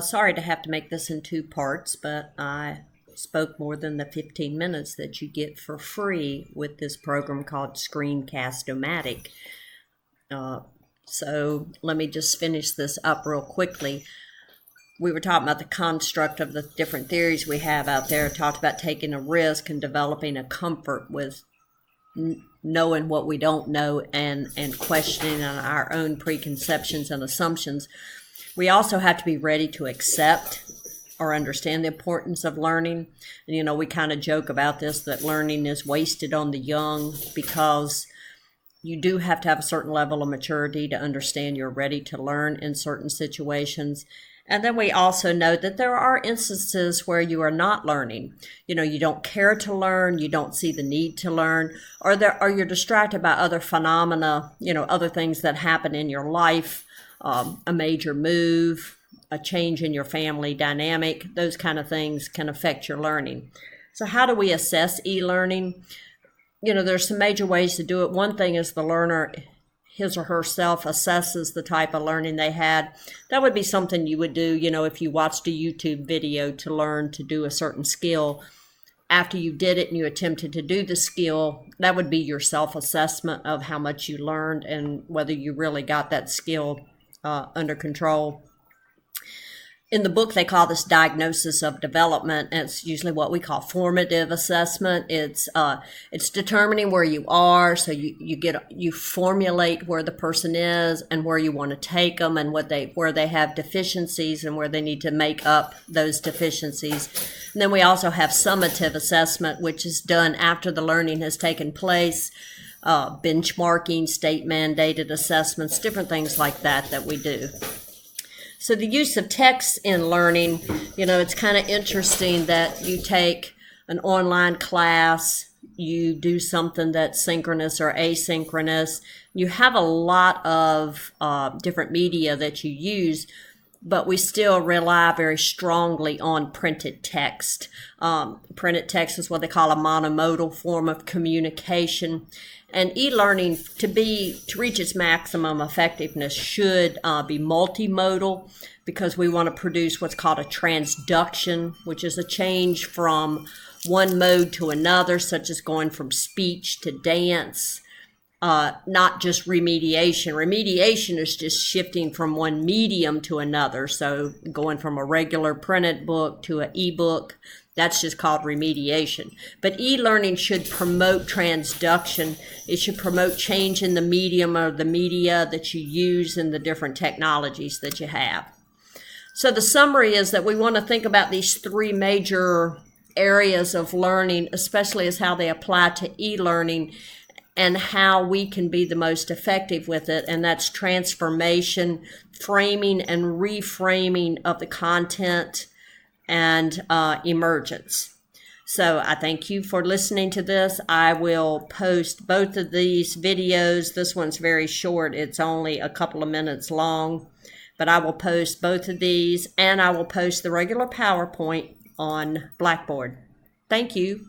Sorry to have to make this in two parts, but I spoke more than the 15 minutes that you get for free with this program called Screencast-O-Matic. So let me just finish this up real quickly. We were talking about the construct of the different theories we have out there, talked about taking a risk and developing a comfort with knowing what we don't know and questioning on our own preconceptions and assumptions. We also have to be ready to accept or understand the importance of learning. And, we kind of joke about this, that learning is wasted on the young, because you do have to have a certain level of maturity to understand you're ready to learn in certain situations. And then we also know that there are instances where you are not learning. You don't care to learn, you don't see the need to learn, or you're distracted by other phenomena, other things that happen in your life, a major move, a change in your family dynamic. Those kind of things can affect your learning. So how do we assess e-learning? There's some major ways to do it. One thing is the learner, his or herself, assesses the type of learning they had. That would be something you would do, if you watched a YouTube video to learn to do a certain skill. After you did it and you attempted to do the skill, that would be your self-assessment of how much you learned and whether you really got that skill under control. In the book, they call this diagnosis of development, and it's usually what we call formative assessment. It's determining where you are, so you formulate where the person is and where you want to take them, and where they have deficiencies and where they need to make up those deficiencies. And then we also have summative assessment, which is done after the learning has taken place. Benchmarking, state mandated assessments, different things like that we do. So the use of text in learning, it's kind of interesting that you take an online class, you do something that's synchronous or asynchronous. You have a lot of different media that you use, but we still rely very strongly on printed text. Printed text is what they call a monomodal form of communication. And e-learning, to reach its maximum effectiveness, should be multimodal, because we want to produce what's called a transduction, which is a change from one mode to another, such as going from speech to dance. Not just remediation. Remediation is just shifting from one medium to another. So going from a regular printed book to an e-book, that's just called remediation. But e-learning should promote transduction. It should promote change in the medium or the media that you use and the different technologies that you have. So the summary is that we want to think about these three major areas of learning, especially as how they apply to e-learning and how we can be the most effective with it. And that's transformation, framing and reframing of the content, and emergence. So I thank you for listening to this. I will post both of these videos. This one's very short. It's only a couple of minutes long, but I will post both of these, and I will post the regular PowerPoint on Blackboard. Thank you.